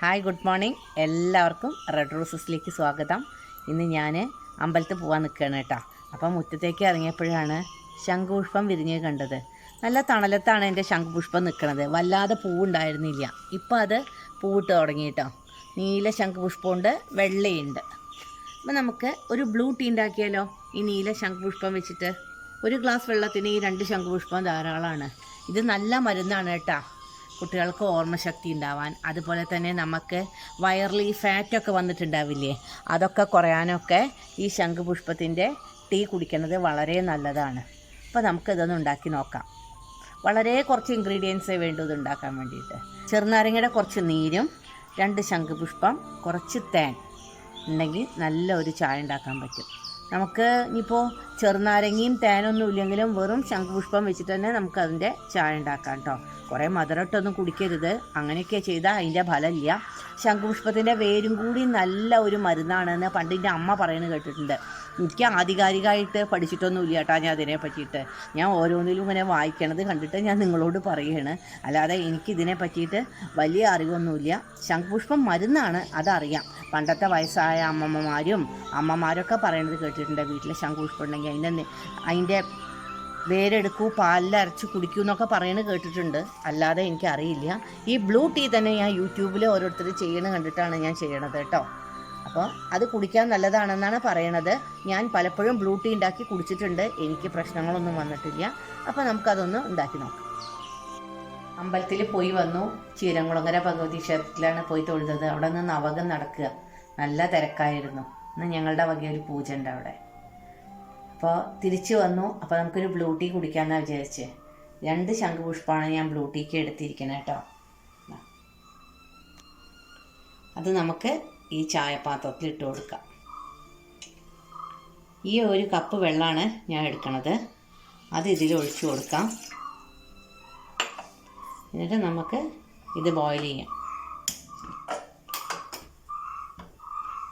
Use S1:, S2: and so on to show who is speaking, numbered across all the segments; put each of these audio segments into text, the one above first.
S1: Hi, good morning. എല്ലാവർക്കും red റോസസിലേക്ക് സ്വാഗതം. ഇന്ന് ഞാൻ അമ്പലത്തിൽ പോകാൻ നിൽക്കുകയാണ് കേട്ടോ. അപ്പം മുറ്റത്തേക്ക് ഇറങ്ങിയപ്പോഴാണ് ശംഖുപുഷ്പം വിരിഞ്ഞ് കണ്ടത്. നല്ല തണലത്താണ് എൻ്റെ ശംഖുപുഷ്പം നിൽക്കുന്നത്. വല്ലാതെ പൂവുണ്ടായിരുന്നില്ല. ഇപ്പം അത് പൂവിട്ട് തുടങ്ങി കേട്ടോ. നീല ശംഖുപുഷ്പമുണ്ട്, വെള്ളയുണ്ട്. അപ്പം നമുക്ക് ഒരു ബ്ലൂ ടീ ഉണ്ടാക്കിയാലോ? ഈ നീല ശംഖുപുഷ്പം വെച്ചിട്ട് ഒരു ഗ്ലാസ് വെള്ളത്തിന് ഈ 2 ശംഖുപുഷ്പം ധാരാളമാണ്. ഇത് നല്ല മരുന്നാണ് കേട്ടോ, കുട്ടികൾക്ക് ഓർമ്മശക്തി ഉണ്ടാവാൻ. അതുപോലെ തന്നെ നമുക്ക് വയറിൽ ഈ ഫാറ്റൊക്കെ വന്നിട്ടുണ്ടാവില്ലേ, അതൊക്കെ കുറയാനൊക്കെ ഈ ശംഖുപുഷ്പത്തിൻ്റെ ടീ കുടിക്കുന്നത് വളരെ നല്ലതാണ്. അപ്പോൾ നമുക്കിതൊന്ന് ഉണ്ടാക്കി നോക്കാം. വളരെ കുറച്ച് ഇൻഗ്രീഡിയൻസേ വേണ്ടൂ ഇത് ഉണ്ടാക്കാൻ വേണ്ടിയിട്ട്. ചെറുനാരങ്ങയുടെ കുറച്ച് നീരും 2 ശംഖുപുഷ്പം, കുറച്ച് തേൻ ഉണ്ടെങ്കിൽ നല്ല ഒരു ചായ ഉണ്ടാക്കാൻ പറ്റും. നമുക്ക് ഇനിയിപ്പോൾ ചെറുനാരങ്ങയും തേനൊന്നും ഇല്ലെങ്കിലും വെറും ശംഖുപുഷ്പം വെച്ചിട്ട് തന്നെ നമുക്കതിൻ്റെ ചായ ഉണ്ടാക്കാം കേട്ടോ. കുറേ മധുരട്ടൊന്നും കുടിക്കരുത്, അങ്ങനെയൊക്കെ ചെയ്താൽ അതിൻ്റെ ഫലമില്ല. ശംഖുപുഷ്പത്തിൻ്റെ വേരും കൂടി നല്ല ഒരു മരുന്നാണെന്ന് പണ്ട് എൻ്റെ അമ്മ പറയുന്നത് കേട്ടിട്ടുണ്ട്. എനിക്ക് ആധികാരികമായിട്ട് പഠിച്ചിട്ടൊന്നുമില്ല കേട്ടോ ഞാൻ അതിനെ പറ്റിയിട്ട്. ഞാൻ ഓരോന്നിലും ഇങ്ങനെ വായിക്കണത് കണ്ടിട്ട് ഞാൻ നിങ്ങളോട് പറയുകയാണ്. അല്ലാതെ എനിക്കിതിനെ പറ്റിയിട്ട് വലിയ അറിവൊന്നുമില്ല. ശംഖുപുഷ്പം മരുന്നാണ്, അതറിയാം. പണ്ടത്തെ വയസ്സായ അമ്മമാരൊക്കെ പറയണത് കേട്ടിട്ടുണ്ട്. വീട്ടിൽ ശംഖുപുഷ്പം ഉണ്ടെങ്കിൽ അതിൻ്റെ വേരെടുക്കൂ, പാലിലരച്ച് കുടിക്കൂ എന്നൊക്കെ പറയുന്നത് കേട്ടിട്ടുണ്ട്. അല്ലാതെ എനിക്കറിയില്ല. ഈ ബ്ലൂ ടീ തന്നെ ഞാൻ യൂട്യൂബിൽ ഓരോരുത്തർ ചെയ്യണത് കണ്ടിട്ടാണ് ഞാൻ ചെയ്യണത് കേട്ടോ. അപ്പോൾ അത് കുടിക്കാൻ നല്ലതാണെന്നാണ് പറയണത്. ഞാൻ പലപ്പോഴും ബ്ലൂ ടീ ഉണ്ടാക്കി കുടിച്ചിട്ടുണ്ട്, എനിക്ക് പ്രശ്നങ്ങളൊന്നും വന്നിട്ടില്ല. അപ്പോൾ നമുക്കതൊന്ന് ഉണ്ടാക്കി നോക്കാം. അമ്പലത്തിൽ പോയി വന്നു. ചീരംകുളങ്ങര ഭഗവതി ക്ഷേത്രത്തിലാണ് പോയി തൊഴുതത്. അവിടെ നിന്ന് നവകം നടക്കുക, നല്ല തിരക്കായിരുന്നു. ഇന്ന് ഞങ്ങളുടെ വകയൊരു പൂജ ഉണ്ട് അവിടെ. അപ്പോൾ തിരിച്ചു വന്നു. അപ്പോൾ നമുക്കൊരു ബ്ലൂ ടീ കുടിക്കാമെന്നാണ് വിചാരിച്ചത്. 2 ശംഖുപുഷ്പമാണ് ഞാൻ ബ്ലൂ ടീക്ക് എടുത്തിരിക്കുന്നത് കേട്ടോ. അത് നമുക്ക് ഈ ചായപാത്രത്തിൽ ഇട്ട് കൊടുക്കാം. ഈ 1 കപ്പ് വെള്ളമാണ് ഞാൻ എടുക്കണത്. അത് ഇതിൽ ഒഴിച്ചു കൊടുക്കാം. എന്നിട്ട് നമുക്ക് ഇത് ബോയിൽ ചെയ്യാം.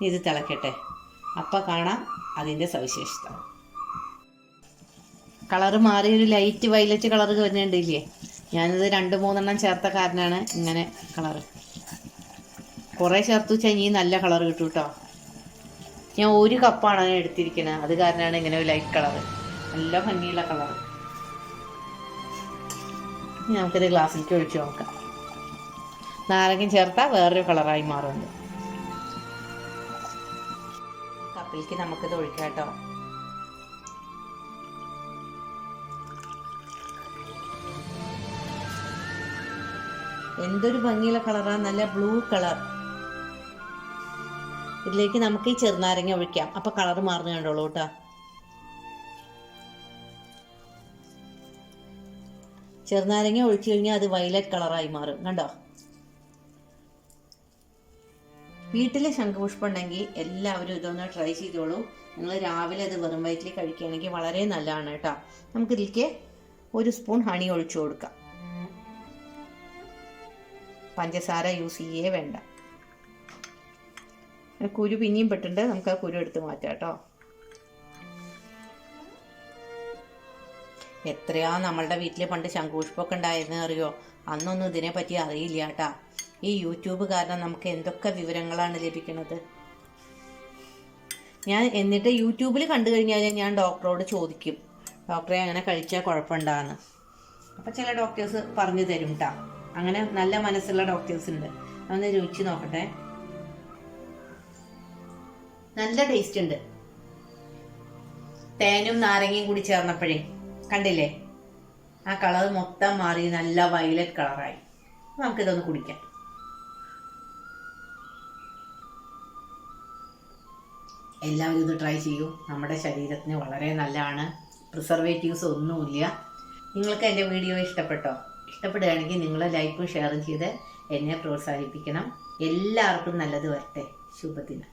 S1: ഇത് തിളക്കട്ടെ, അപ്പോൾ കാണാം അതിൻ്റെ സവിശേഷത. കളറ് മാറി ഒരു ലൈറ്റ് വയലറ്റ് കളറ് വരുന്നുണ്ടില്ലേ. ഞാനിത് 2-3 ചേർത്ത കാരണമാണ് ഇങ്ങനെ കളറ്. കുറേ ചേർത്ത് വെച്ചാൽ ഇനി നല്ല കളർ കിട്ടും കേട്ടോ. ഞാൻ 1 കപ്പാണ് എടുത്തിരിക്കുന്നത്, അത് കാരണമാണ് ഇങ്ങനെ ഒരു ലൈറ്റ് കളറ്, നല്ല ഭംഗിയുള്ള കളറ്. ഇനി നമുക്കിത് ഗ്ലാസ്സിലേക്ക് ഒഴിച്ച് നോക്കാം. നാരങ്ങ ചേർത്താൽ വേറൊരു കളറായി മാറുന്നുണ്ട്. കപ്പിലേക്ക് നമുക്കിത് ഒഴിക്കാം കേട്ടോ. എന്തൊരു ഭംഗിയുള്ള കളറാണ്, നല്ല ബ്ലൂ കളർ. ഇതിലേക്ക് നമുക്ക് ഈ ചെറുനാരങ്ങ ഒഴിക്കാം. അപ്പോൾ കളർ മാറുന്നു കണ്ടോളൂ കേട്ടോ. ചെറുനാരങ്ങ ഒഴിച്ചു കഴിഞ്ഞാൽ അത് വയലറ്റ് കളറായി മാറും കണ്ടോ. വീട്ടിൽ ശംഖുപുഷ്പം ഉണ്ടെങ്കിൽ എല്ലാവരും ഇതൊന്ന് ട്രൈ ചെയ്തോളൂ. നിങ്ങൾ രാവിലെ അത് വെറും വയറ്റിൽ കഴിക്കുകയാണെങ്കിൽ വളരെ നല്ലതാണ് കേട്ടോ. നമുക്കിതിലേക്ക് 1 സ്പൂൺ ഹണി ഒഴിച്ചു കൊടുക്കാം. പഞ്ചസാര യൂസ് ചെയ്യേ വേണ്ട. കുരു പിന്നെയും പെട്ടുണ്ട്, നമുക്ക് ആ കുരു എടുത്ത് മാറ്റാം കേട്ടോ. എത്രയാ നമ്മളുടെ വീട്ടിൽ പണ്ട് ശംഖുപുഷ്പമൊക്കെ ഉണ്ടായിരുന്നത് അറിയോ. അന്നൊന്നും ഇതിനെപ്പറ്റി അറിയില്ല കേട്ടോ. ഈ യൂട്യൂബ് കാരണം നമുക്ക് എന്തൊക്കെ വിവരങ്ങളാണ് ലഭിക്കുന്നത്. എന്നിട്ട് യൂട്യൂബിൽ കണ്ടു കഴിഞ്ഞാൽ ഞാൻ ഡോക്ടറോട് ചോദിക്കും, ഡോക്ടറെ അങ്ങനെ കഴിച്ചാൽ കുഴപ്പമുണ്ടാന്ന്. അപ്പം ചില ഡോക്ടേഴ്സ് പറഞ്ഞു തരും കേട്ടോ. അങ്ങനെ നല്ല മനസ്സുള്ള ഡോക്ടേഴ്സ് ഉണ്ട്. ഒന്ന് രുചിച്ച് നോക്കട്ടെ. നല്ല ടേസ്റ്റ് ഉണ്ട്. തേനും നാരങ്ങയും കൂടി ചേർന്നപ്പോഴേ കണ്ടില്ലേ, ആ കളർ മൊത്തം മാറി നല്ല വയലറ്റ് കളറായി. നമുക്കിതൊന്ന് കുടിക്കാം. എല്ലാവരും ഇത് ട്രൈ ചെയ്യൂ. നമ്മുടെ ശരീരത്തിന് വളരെ നല്ലതാണ്. പ്രിസർവേറ്റീവ്സ് ഒന്നുമില്ല. നിങ്ങൾക്ക് എൻ്റെ വീഡിയോ ഇഷ്ടപ്പെട്ടോ? ഇഷ്ടപ്പെടുകയാണെങ്കിൽ നിങ്ങൾ ലൈക്കും ഷെയറും ചെയ്ത് എന്നെ പ്രോത്സാഹിപ്പിക്കണം. എല്ലാവർക്കും നല്ലത് വരട്ടെ. ശുഭദിനം.